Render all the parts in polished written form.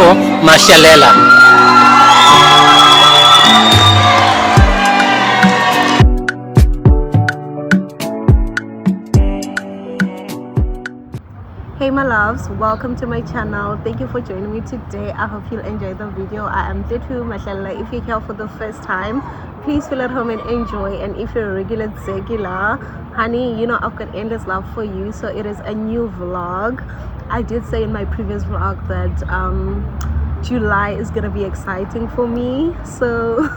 beautiful Mashalela. Hey my loves, welcome to my channel. Thank you for joining me today. I hope you'll enjoy the video. I am BeautifulJuly. If you're here for the first time, please feel at home and enjoy. And if you're a regular honey, you know I've got endless love for you. So it is a new vlog. I did say in my previous vlog that July is gonna be exciting for me. So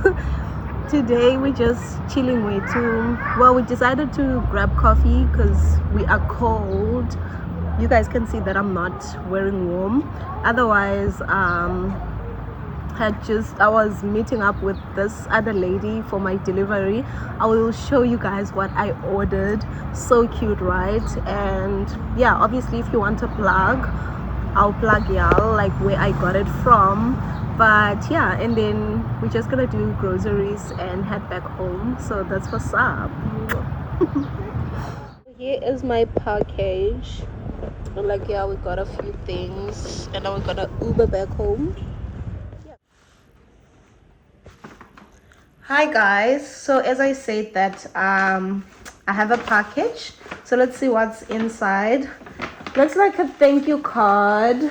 today we're just chilling way too. Well, we decided to grab coffee because we are cold. You guys can see that I'm not wearing warm. Otherwise, I was meeting up with this other lady for my delivery. I will show you guys what I ordered. So cute, right? And yeah, obviously if you want a plug, I'll plug y'all like where I got it from. But yeah, and then we're just gonna do groceries and head back home. So that's what's up. Here is my package. Like, yeah, we got a few things and now we're gonna Uber back home. Yeah. Hi guys, so as I said that I have a package, so let's see what's inside. Looks like a thank you card.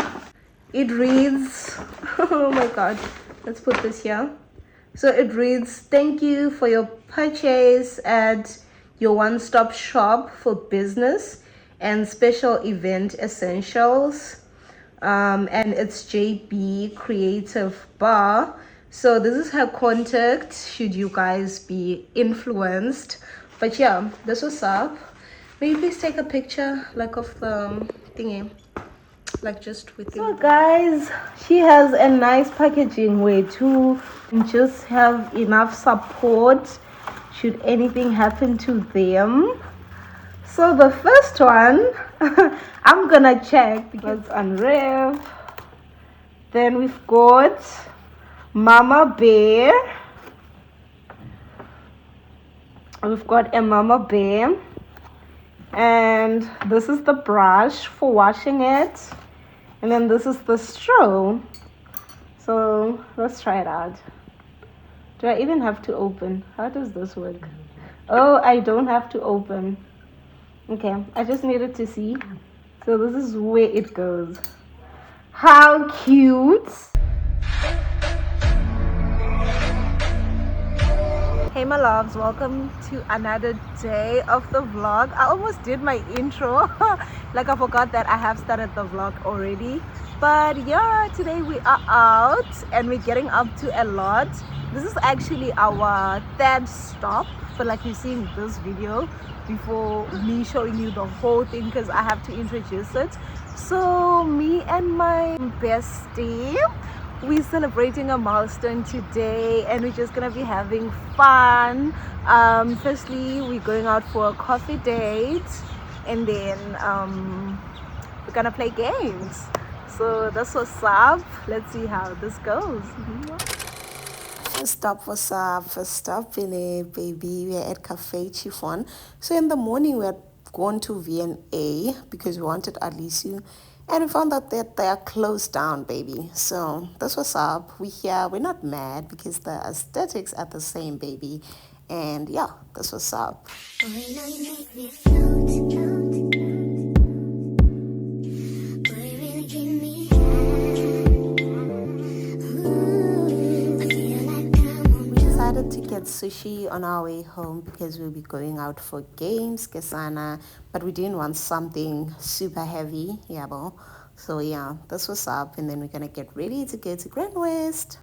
It reads oh my god, let's put this here. So it reads, thank you for your purchase at your one-stop shop for business and special event essentials, and it's JB Creative Bar. So this is her contact should you guys be influenced. But yeah, this was up. May you please take a picture like of the thingy, like just with you. So guys, she has a nice packaging way too, and just have enough support should anything happen to them. So the first one I'm gonna check because it's unwrapped. Then we've got Mama Bear. We've got a Mama Bear, and this is the brush for washing it, and then this is the straw. So let's try it out. Do I even have to open? How does this work? Oh, I don't have to open. Okay, I just needed to see. So this is where it goes. How cute! Hey my loves, welcome to another day of the vlog. I almost did my intro. Like I forgot that I have started the vlog already. But yeah, today we are out and we're getting up to a lot. This is actually our third stop, but like you're seeing this video before me showing you the whole thing because I have to introduce it. So me and my bestie, we're celebrating a milestone today and we're just gonna be having fun. Firstly, we're going out for a coffee date, and then we're gonna play games. So that's what's up. Let's see how this goes. First stop, what's up? First stop in a baby. We're at Cafe Chiffon. So in the morning we had gone to V&A because we wanted Alisu, and we found out that they are closed down, baby. So that's what's up. We here, we're not mad because the aesthetics are the same, baby. And yeah, that's what's up. To get sushi on our way home because we'll be going out for games, Kesana, but we didn't want something super heavy, yeah, bo. So yeah, that's what's up, and then we're gonna get ready to go to Grand West.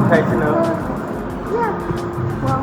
Catching up. Yeah. Well.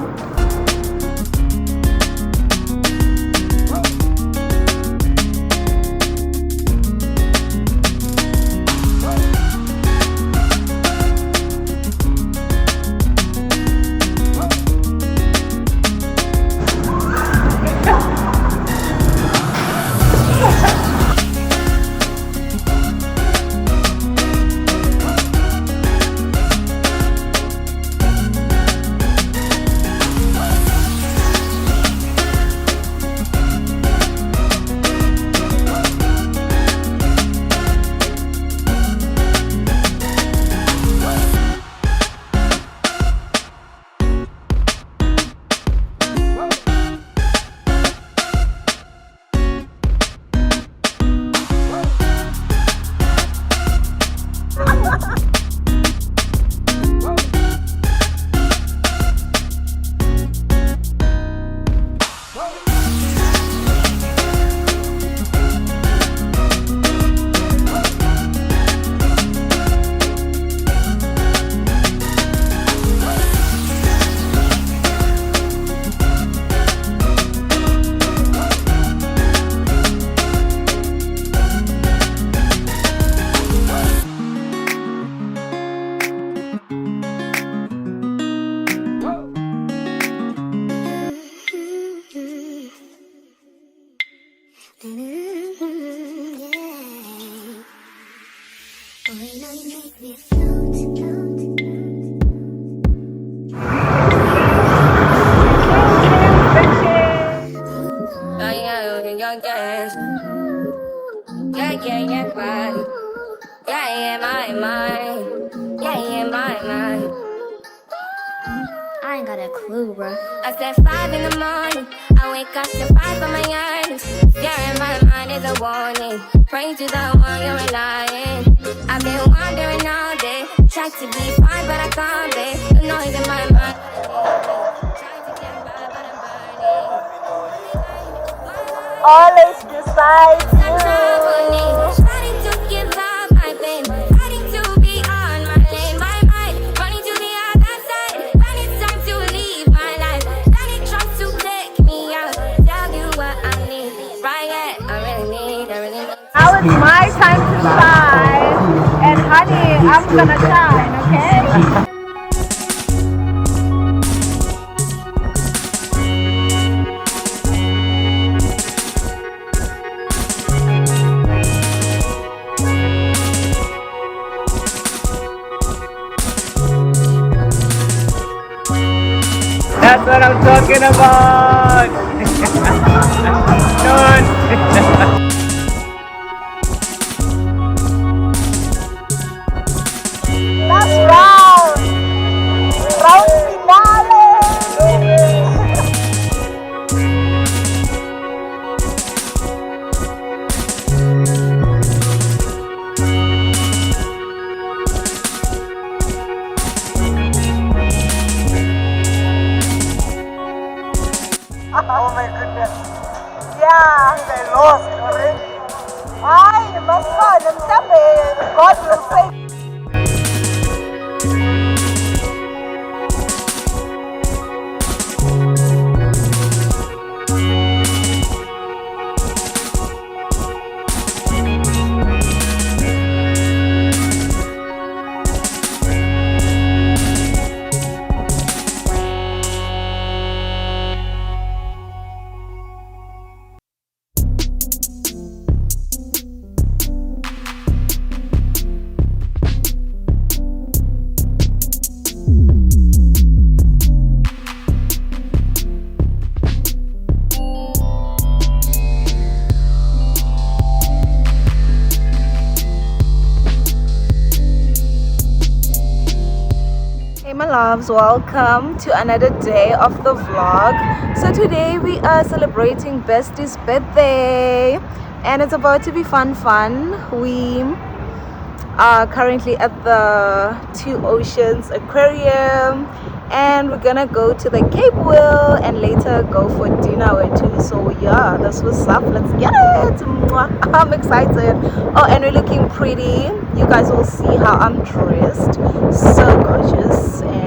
I ain't got a clue, bro. I said 5 in the morning. I wake up to 5 on my earnings. Yeah, in my mind is a warning. Pray to the one you're relying. I've been wandering all day. Try to be fine, but I can't be. The noise in my mind. Trying to get by, but I'm burning. Always beside you. Starting to give up my pain. Fighting to be on my lane. My mind running to the other side. When it's time to leave my life, then it tries to take me out. Tell you what I need. Right, yeah, I really need. Now it's my time to shine. And honey, I'm gonna shine, okay? That's what I'm talking about. None. Last round. Round finale. Oh my goodness. Yeah. They lost already. Ay, my son, I'm telling God will say. Hey my loves, welcome to another day of the vlog. So today we are celebrating Bestie's birthday and it's about to be fun. We are currently at the Two Oceans Aquarium and we're gonna go to the Cape Wheel and later go for dinner too. So yeah, that's what's up. Let's get it. Mwah. I'm excited. Oh, and we're looking pretty. You guys will see how I'm dressed. So gorgeous. And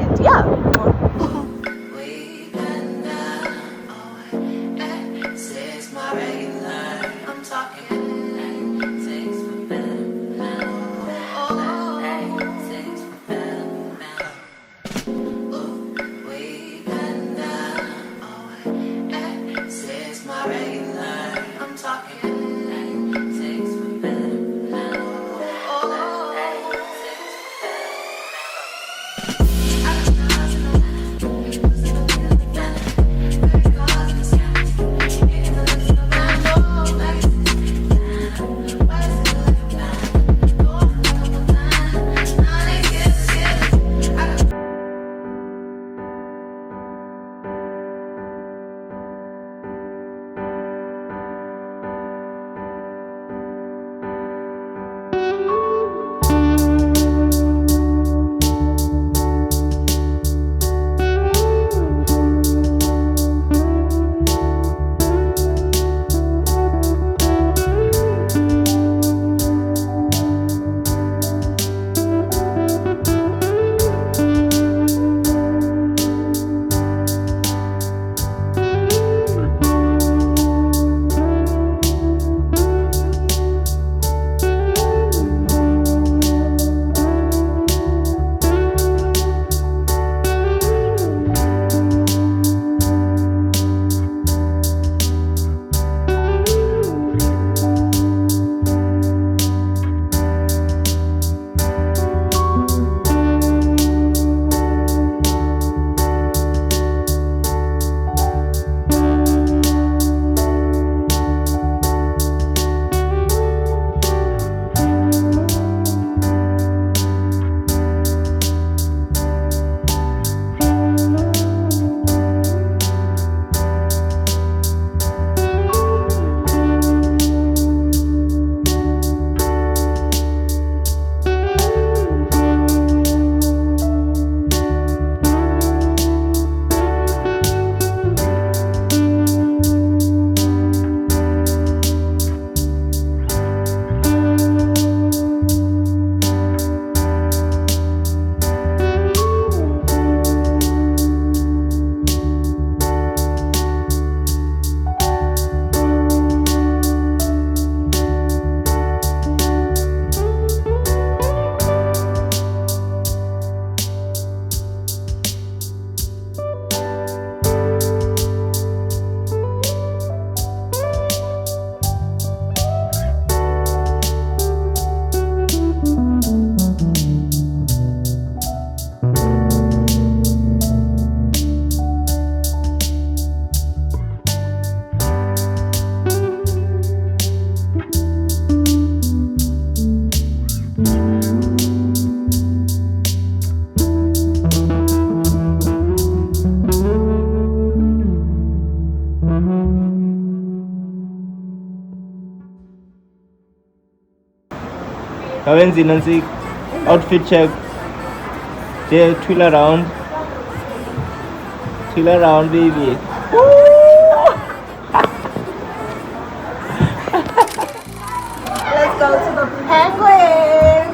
Kawenzi Nancy, outfit check. Twirl around, baby. Let's go to the penguin.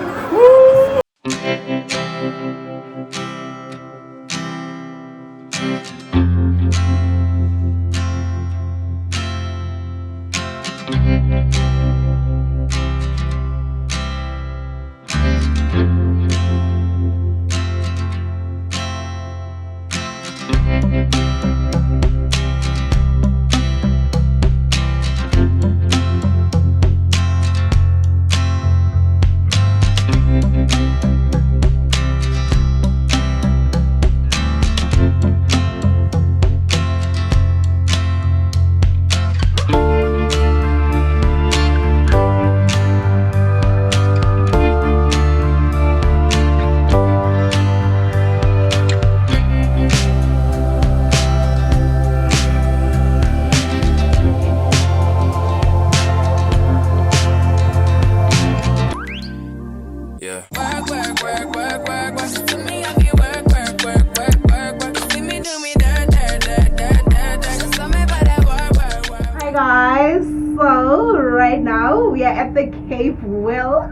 Guys, so right now we are at the Cape Will.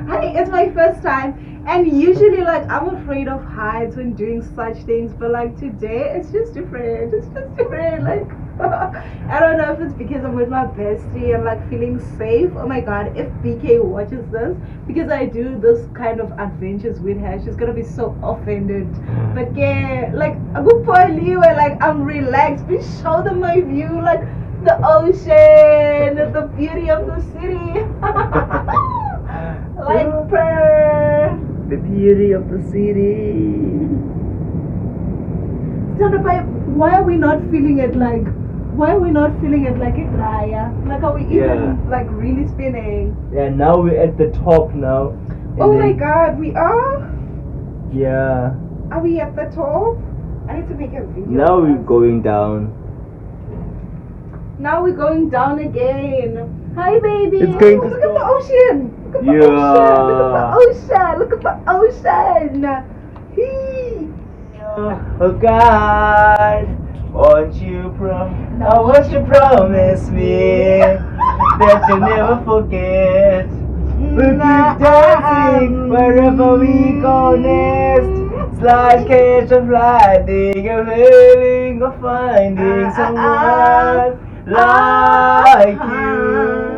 Honey, it's my first time, and usually like I'm afraid of heights when doing such things, but like today it's just different. Like I don't know if it's because I'm with my bestie and like feeling safe. Oh my god, if BK watches this, because I do this kind of adventures with her, she's gonna be so offended. But yeah, like a good point, where like I'm relaxed. Please show them my view, like the ocean, the beauty of the city. Like the beauty of the city. Why are we not feeling it like? Why are we not feeling it like a dryer? Like, are we even like really spinning? Yeah, now we're at the top now. Oh my god, we are? Yeah. Are we at the top? I need to make a video. Now we're going down. Now we're going down again. Hi, baby. It's going to look at the ocean. Look at the ocean. Look at the ocean. Hee. Oh God, won't you promise me that you'll never forget? We'll keep dancing wherever we go next. Slide, catch a flying, a feeling of finding someone like you.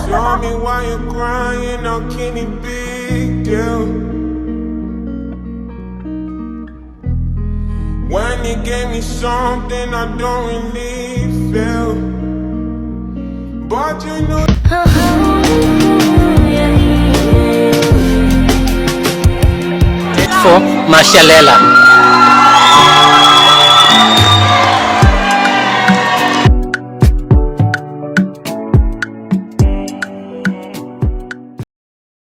Tell me why you're crying, how can it be, girl? When you gave me something I don't really feel, but you know. For Mashalela.